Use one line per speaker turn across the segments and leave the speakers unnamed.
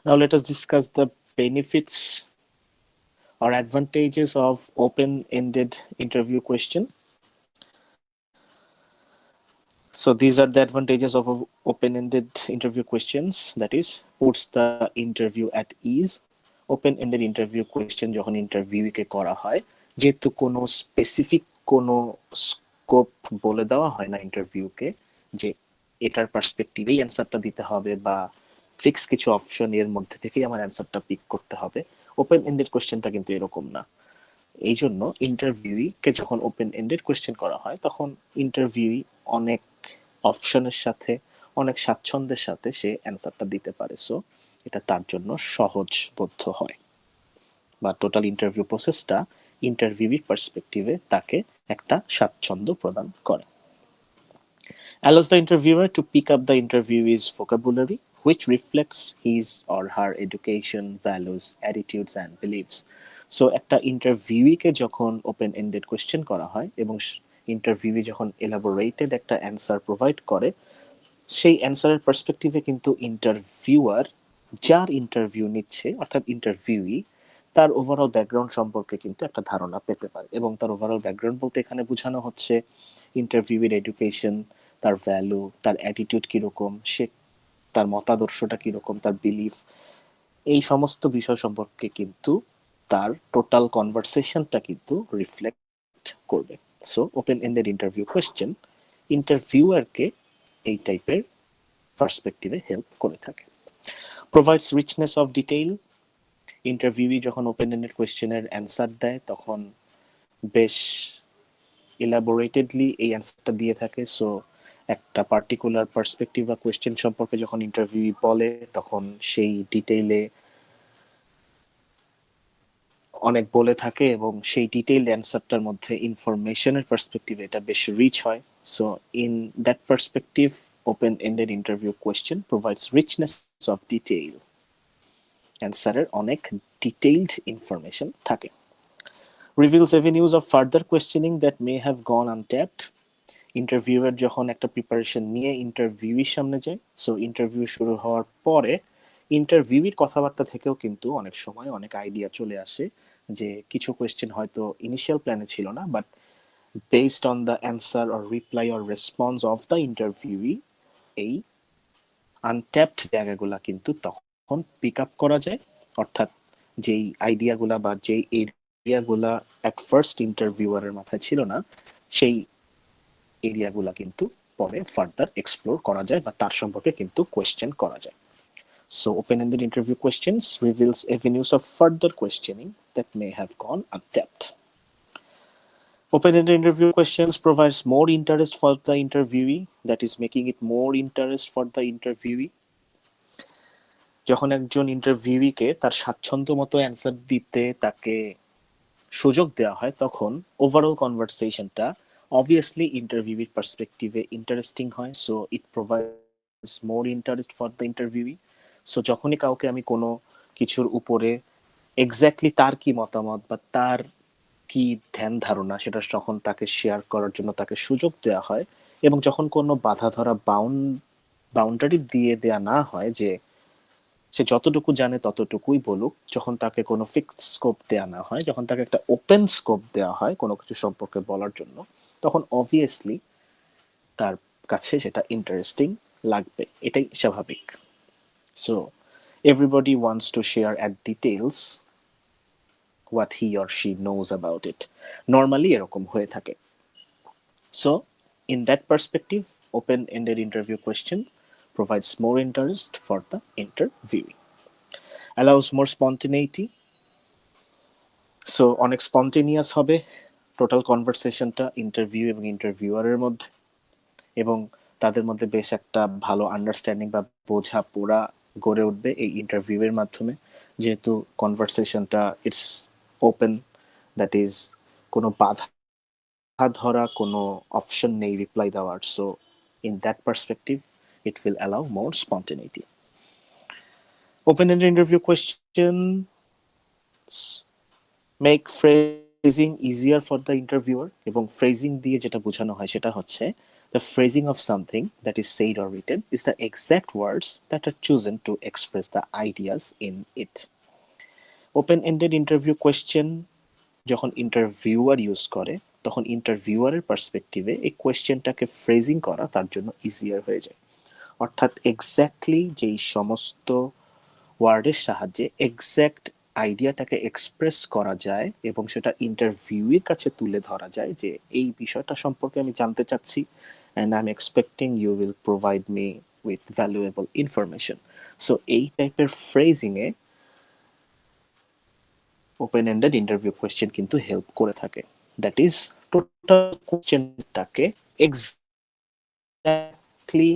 Now let us discuss the benefits or advantages of open-ended interview question. So these are the advantages of open-ended interview questions. That is, puts the interview at ease. Open-ended interview question যখন ইন্টারভিউকে করা হয়, যেহেতু কোনো specific কোনো scope বলে দেওয়া হয় না ইন্টারভিউকে যে এটার পার্সপেক্টিভেই অ্যান্সারটা দিতে হবে বা ফিক্স কিছু অপশন এর মধ্যে থেকেই আমার অ্যান্সারটা পিক করতে হবে। ওপেন এন্ডেড কোয়েশ্চেনটা কিন্তু এরকম না। এই জন্য ইন্টারভিউকে যখন ওপেন এন্ডেড কোয়েশ্চেন করা হয় তখন ইন্টারভিউ অনেক অপশনের সাথে অনেক স্বাচ্ছন্দ্যের সাথে সে অ্যান্সারটা দিতে পারে। সো এটা তার জন্য সহজবোধ্য হয় বা টোটাল ইন্টারভিউ প্রসেসটা ইন্টারভিউর পার্সপেক্টিভে তাকে একটা স্বাচ্ছন্দ্য প্রদান করে। Allows the interviewer to pick up the interviewee's vocabulary, which reflects his or her education, values, attitudes, and beliefs. So, একটা ইন্টারভিউকে যখন ওপেন এন্ডেড কোয়েশ্চেন করা হয় এবং ইন্টারভিউ যখন এলাবোরেটেড একটা অ্যান্সার প্রোভাইড করে, সেই অ্যান্সারের পার্সপেক্টিভে কিন্তু ইন্টারভিউয়ার যার ইন্টারভিউ নিচ্ছে অর্থাৎ ইন্টারভিউই তার ওভারঅল ব্যাকগ্রাউন্ড সম্পর্কে কিন্তু একটা ধারণা পেতে পারে। এবং তার ওভারঅল ব্যাকগ্রাউন্ড বলতে এখানে বোঝানো হচ্ছে ইন্টারভিউয়ের এডুকেশন, তার ভ্যালু, তার অ্যাটিটিউড কীরকম, সে তার মতাদর্শটা কীরকম, তার বিলিফ, এই সমস্ত বিষয় সম্পর্কে কিন্তু তার টোটাল কনভারসেশনটা কিন্তু রিফ্লেক্ট করবে। So open ended interview question ইন্টারভিউয়ারকে এই টাইপের পার্সপেক্টিভে হেল্প করে থাকে। Provides richness of detail. Interviewee যখন ওপেন এন্ডেড কোয়েশ্চেনের অ্যান্সার দেয় তখন বেশ ইলাবোরেটেডলি এই অ্যান্সারটা দিয়ে থাকে। সো একটা পার্টিকুলার পার্সপেক্টিভ বা কোয়েশ্চেন সম্পর্কে যখন ইন্টারভিউ বলে তখন সেই ডিটেইলে অনেক বলে থাকে এবং সেই ডিটেইলড অ্যান্সারটার মধ্যে ইনফরমেশনের পার্সপেক্টিভ এটা বেশ রিচ হয়। So in that perspective open ended interview question provides richness of detail. অ্যান্সারের অনেক ডিটেইলড ইনফরমেশন থাকে। Reveals avenues of further questioning that may have gone untapped. ইন্টারভিউয়ের যখন একটা প্রিপারেশন নিয়ে ইন্টারভিউয়ের সামনে যায়, সো ইন্টারভিউ শুরু হওয়ার পরে ইন্টারভিউয়ের কথাবার্তা থেকেও কিন্তু অনেক সময় অনেক আইডিয়া চলে আসে যে কিছু কোয়েশ্চেন হয়তো ইনিশিয়াল প্ল্যানে ছিল না, but based on the answer or reply or response of the interviewee এই আনট্যাপড জায়গাগুলা কিন্তু তখন পিক আপ করা যায়। অর্থাৎ যেই আইডিয়াগুলা বা যেই এরিয়াগুলা অ্যাট ফার্স্ট ইন্টারভিউয়ারের মাথায় ছিল না, সেই এরিয়াগুলা কিন্তু পরে ফার্দার এক্সপ্লোর করা যায় বা তার সম্পর্কে কিন্তু কোয়েশ্চেন করা যায়। So open-ended interview questions reveals avenues of further questioning that may have gone untapped. Open-ended interview questions provides more interest for the interviewee, that is making it more interest for the interviewee. যখন একজন ইন্টারভিউকে তার স্বাচ্ছন্দ্য মতো answer দিতে তাকে সুযোগ দেওয়া হয় তখন ওভারঅল কনভারসেশনটা অবভিয়াসলি ইন্টারভিউয়ের পার্সপেক্টিভে ইন্টারেস্টিং হয়। So it provides more interest for the interviewee. So যখনই কাউকে আমি কোনো কিছুর উপরে এক্স্যাক্টলি তার কি মতামত বা তার কি ধ্যান ধারণা সেটা যখন তাকে শেয়ার করার জন্য তাকে সুযোগ দেওয়া হয় এবং যখন কোনো বাধা ধরা বাউন্ডারি দিয়ে দেয়া না হয় যে সে যতটুকু জানে ততটুকুই বলুক, যখন তাকে কোনো ফিক্সড স্কোপ দেওয়া না হয়, যখন তাকে একটা ওপেন স্কোপ দেওয়া হয় কোনো কিছু সম্পর্কে বলার জন্য, তখন অবভিয়াসলি তার কাছে সেটা ইন্টারেস্টিং লাগবে, এটাই স্বাভাবিক। So everybody wants to share at details what he or she knows about it. Normally এরকম হয়ে থাকে। So in that perspective open ended interview question provides more interest for the interviewee. Allows more spontaneity. So অনেক spontaneous হবে total কনভারসেশনটা interview এবং ইন্টারভিউয়ারের মধ্যে, এবং তাদের মধ্যে বেশ একটা ভালো আন্ডারস্ট্যান্ডিং বা বোঝা পড়া গড়ে উঠবে এই ইন্টারভিউয়ের মাধ্যমে, যেহেতু কনভারসেশনটা ইটস ওপেন, দ্যাট ইজ কোনো বাধা ধরা কোনো অপশন নেই রিপ্লাই দেওয়ার। So in that perspective it will allow more spontaneity. Open-ended interview questions make phrasing easier for the interviewer, এবং ফ্রেজিং দিয়ে যেটা বোঝানো হয় সেটা হচ্ছে The phrasing of something that is said or written is the exact words that are chosen to express the ideas in it. Open ended interview question যখন interviewer use করে তখন ইন্টারভিউয়ারের পার্সপেক্টিভে এই কোয়েশ্চেনটাকে ফ্রেজিং করা তার জন্য ইজিয়ার হয়ে যায়। অর্থাৎ এক্স্যাক্টলি যেই সমস্ত ওয়ার্ডের সাহায্যে এক্স্যাক্ট আইডিয়াটাকে এক্সপ্রেস করা যায় এবং সেটা ইন্টারভিউয়ের কাছে তুলে ধরা যায় যে এই বিষয়টা সম্পর্কে আমি জানতে চাচ্ছি and I am expecting you will provide me with valuable information. So এই টাইপের ফ্রেজিংয়ে ওপেন এন্ডেড ইন্টারভিউ কোয়েশ্চেন কিন্তু হেল্প করে থাকে। দ্যাট ইজ টোটাল কোয়েশ্চেনটাকে এক্স্যাক্টলি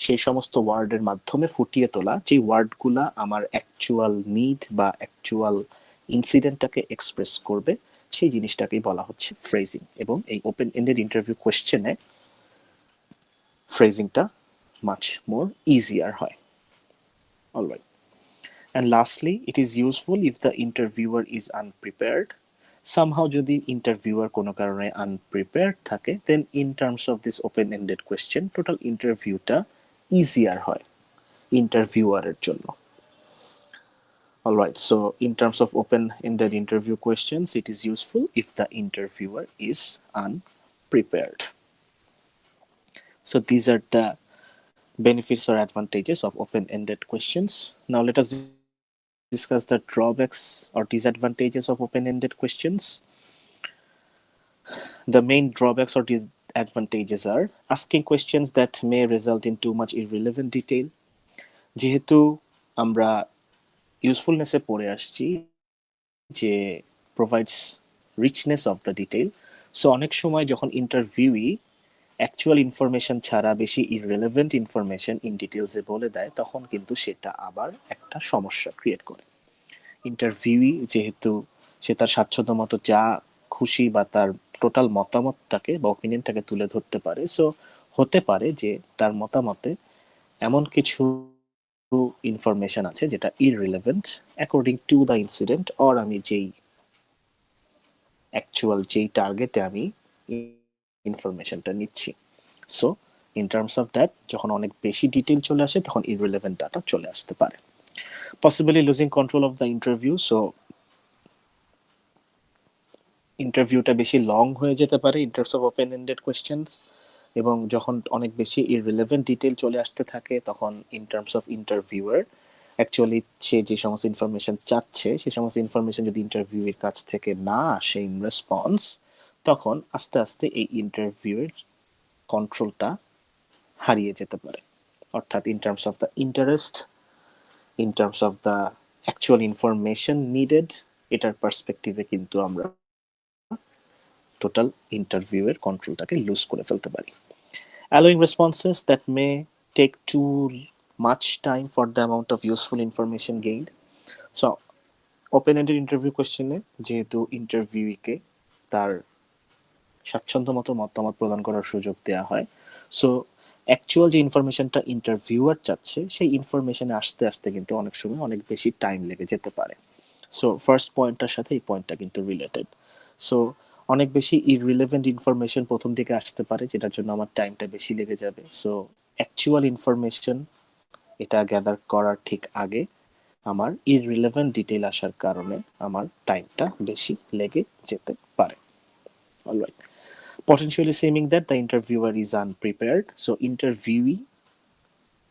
সেই সমস্ত ওয়ার্ডের মাধ্যমে ফুটিয়ে তোলা যে ওয়ার্ডগুলা আমার অ্যাকচুয়াল নিড বা অ্যাকচুয়াল ইনসিডেন্টটাকে এক্সপ্রেস করবে সেই জিনিসটাকেই বলা হচ্ছে ফ্রেজিং। এবং এই ওপেন এন্ডেড ইন্টারভিউ কোয়েশ্চেনে ফ্রেজিংটা মাচ মোর ইজিয়ার হয়। Alright, and lastly it is useful if the interviewer is unprepared. Somehow যদি ইন্টারভিউয়ার কোনো কারণে আনপ্রিপেয়ার্ড থাকে then in terms of this open ended question total ইন্টারভিউটা ইজিয়ার হয় ইন্টারভিউয়ারের জন্য। Alright, so in terms of open ended interview questions it is useful if the interviewer is unprepared. So these are the benefits or advantages of open ended questions. Now let us discuss the drawbacks or disadvantages of open-ended questions. The main drawbacks or disadvantages are asking questions that may result in too much irrelevant detail. যেহেতু আমরা ইউজফুলনেসে পড়ে আসছি যে provides richness of the detail, so অনেক সময় যখন ইন্টারভিউই actual information ছাড়া বেশি ইররিলেভেন্ট ইনফরমেশন ইন ডিটেলসে বলে দেয় তখন কিন্তু সেটা আবার একটা সমস্যা ক্রিয়েট করে। ইন্টারভিউই যেহেতু সে তার স্বাচ্ছন্দ্য মতো যা খুশি বা তার টোটাল মতামতটাকে বা অপিনিয়নটাকে তুলে ধরতে পারে, সো হতে পারে যে তার মতামতে এমন কিছু ইনফরমেশন আছে যেটা irrelevant according to the incident or আমি যেই অ্যাকচুয়াল যেই টার্গেটে আমি ইনফরমেশনটা নিচ্ছি। So in terms of that যখন অনেক বেশি ডিটেল চলে আসে তখন ইররিলেভেন্ট ডাটা চলে আসতে পারে, possibly losing control of the interview. So ইন্টারভিউটা বেশি লং হয়ে যেতে পারে in terms of open ended questions, এবং যখন অনেক বেশি ইররিলেভেন্ট ডিটেল চলে আসতে থাকে তখন in terms of interviewer actually সে যে সমস্ত ইনফরমেশন চাচ্ছে সেই সমস্ত ইনফরমেশন যদি ইন্টারভিউয়ের কাছ থেকে না আসে ইন রেসপন্স তখন আস্তে আস্তে এই ইন্টারভিউয়ের কন্ট্রোলটা হারিয়ে যেতে পারে। অর্থাৎ in terms of the interest, in terms of the actual information needed, এটার পার্সপেক্টিভে কিন্তু আমরা টোটাল ইন্টারভিউয়ের কন্ট্রোলটাকে লুজ করে ফেলতে পারি। Allowing responses that may take too much time for the amount of useful information gained. So open-ended interview questionে যেহেতু ইন্টারভিউকে তার স্বাচ্ছন্দ্য মতো মতামত প্রদান করার সুযোগ দেওয়া হয়, সো অ্যাকচুয়াল যে ইনফরমেশনটা ইন্টারভিউয়ার চাচ্ছে সেই ইনফরমেশনে আসতে আসতে কিন্তু অনেক সময় অনেক বেশি টাইম লেগে যেতে পারে। সো ফার্স্ট পয়েন্টটার সাথে এই পয়েন্টটা কিন্তু রিলেটেড। সো অনেক বেশি ইররিলেভেন্ট ইনফরমেশন প্রথম দিকে আসতে পারে যেটার জন্য আমার টাইমটা বেশি লেগে যাবে। সো অ্যাকচুয়াল ইনফরমেশন এটা গ্যাদার করার ঠিক আগে আমার ইররিলেভেন্ট ডিটেল আসার কারণে আমার টাইমটা বেশি লেগে যেতে পারে। Alright, potentially seeming that the interviewer is unprepared. So interviewee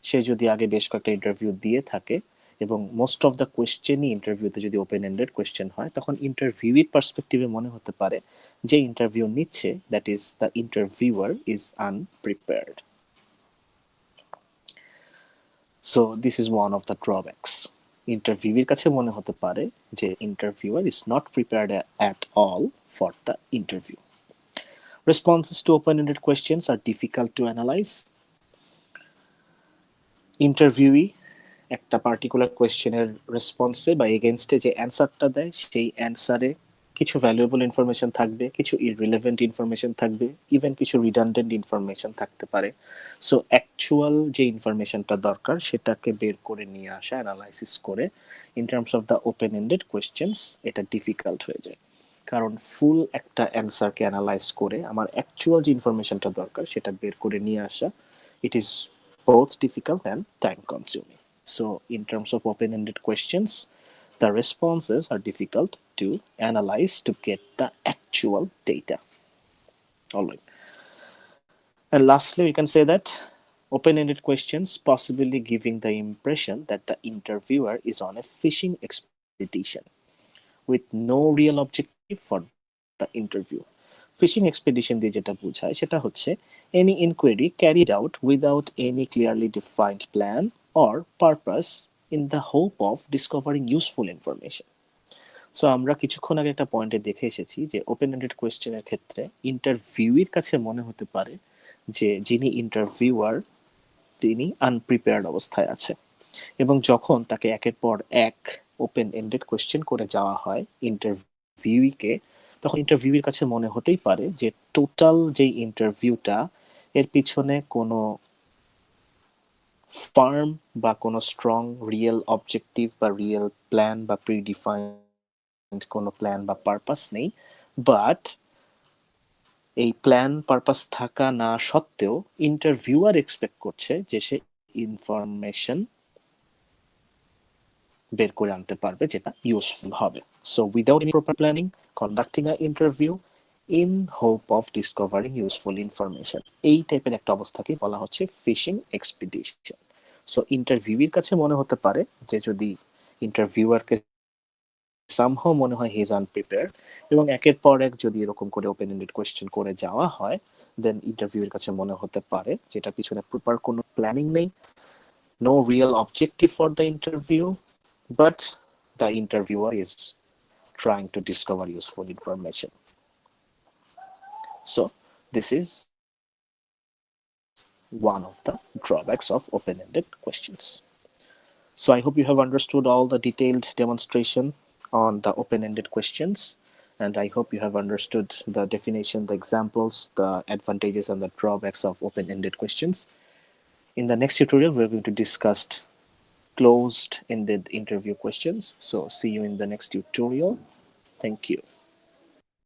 সে যদি আগে বেশ কয়েকটা ইন্টারভিউ দিয়ে থাকে এবং মোস্ট অফ দ্য কোয়েশ্চেনই ইন্টারভিউতে যদি ওপেন এন্ডেড কোয়েশ্চেন হয় তখন ইন্টারভিউয়ের পার্সপেক্টিভে মনে হতে পারে যে ইন্টারভিউ নিচ্ছে that is the interviewer is unprepared. So this is one of the drawbacks. ইন্টারভিউয়ের কাছে মনে হতে পারে যে interviewer is not prepared at all for the interview. Responses to open-ended questions are difficult to analyze. ইন্টারভিউই একটা particular কোয়েশ্চেনের রেসপন্সে বা এগেনস্টে যে অ্যান্সারটা দেয় সেই অ্যান্সারে কিছু ভ্যালুয়েবল ইনফরমেশন থাকবে, কিছু ইররিলেভেন্ট ইনফরমেশন থাকবে, ইভেন কিছু রিডান্ডেন্ট ইনফরমেশন থাকতে পারে। সো অ্যাকচুয়াল যে ইনফরমেশনটা দরকার সেটাকে বের করে নিয়ে আসা, অ্যানালাইসিস করে in terms of the open ended questions এটা ডিফিকাল্ট হয়ে যায়। কারণ ফুল একটা অ্যান্সারকে অ্যানালাইজ করে আমার অ্যাকচুয়াল যে ইনফরমেশনটা দরকার সেটা বের করে নিয়ে আসা, it is both difficult and time consuming. So, in terms of open ended questions, the responses are difficult to analyze to get the actual data. All right. And lastly, we can say that open ended questions possibly giving the impression that the interviewer is on a fishing expedition with no real objective for the interview. Fishing expedition দিয়ে যেটা বোঝায় সেটা হচ্ছে any inquiry carried out without any clearly defined plan or purpose in the hope of discovering useful information. So আমরা কিছুক্ষণ আগে একটা পয়েন্টে দেখে এসেছি যে ওপেন এন্ডেড কোয়েশ্চেনের ক্ষেত্রে ইন্টারভিউয়ের কাছে মনে হতে পারে যে যিনি ইন্টারভিউয়ার তিনি আনপ্রিপেয়ার্ড অবস্থায় আছে, এবং যখন তাকে একের পর এক ওপেন এন্ডেড কোয়েশ্চেন করে যাওয়া হয় ইন্টারভিউকে, তখন ইন্টারভিউয়ের কাছে মনে হতেই পারে যে টোটাল যে ইন্টারভিউটা এর পিছনে কোনো ফার্ম বা কোনো স্ট্রং রিয়েল অবজেক্টিভ বা রিয়েল প্ল্যান বা প্রিডিফাইন্ড কোনো প্ল্যান বা পারপাস নেই, বাট এই প্ল্যান পারপাস থাকা না সত্ত্বেও ইন্টারভিউয়ার এক্সপেক্ট করছে যে সে ইনফরমেশন বের করে আনতে পারবে যেটা ইউজফুল হবে। So without any proper planning conducting a interview in hope of discovering useful information, এই টাইপের একটা অবস্থাকে বলা হচ্ছে ফিশিং এক্সপিডিশন। সো ইন্টারভিউয়ের কাছে মনে হতে পারে যে যদি ইন্টারভিউয়ারকে সামহাও মনে হয় হি ইজ আনপ্রিপেয়ার্ড, এবং একের পর এক যদি এরকম করে ওপেন এন্ডেড কোয়েশ্চেন করে যাওয়া হয়, দেন ইন্টারভিউয়ের কাছে মনে হতে পারে যেটা পিছনে প্রপার কোনো প্ল্যানিং নেই, no real objective for the interview, but the interviewer is trying to discover useful information. So, this is one of the drawbacks of open ended questions. So, I hope you have understood all the detailed demonstration on the open ended questions, and I hope you have understood the definition, the examples, the advantages, and the drawbacks of open ended questions. In the next tutorial, we're going to discuss closed ended interview questions. So, see you in the next tutorial. Thank you.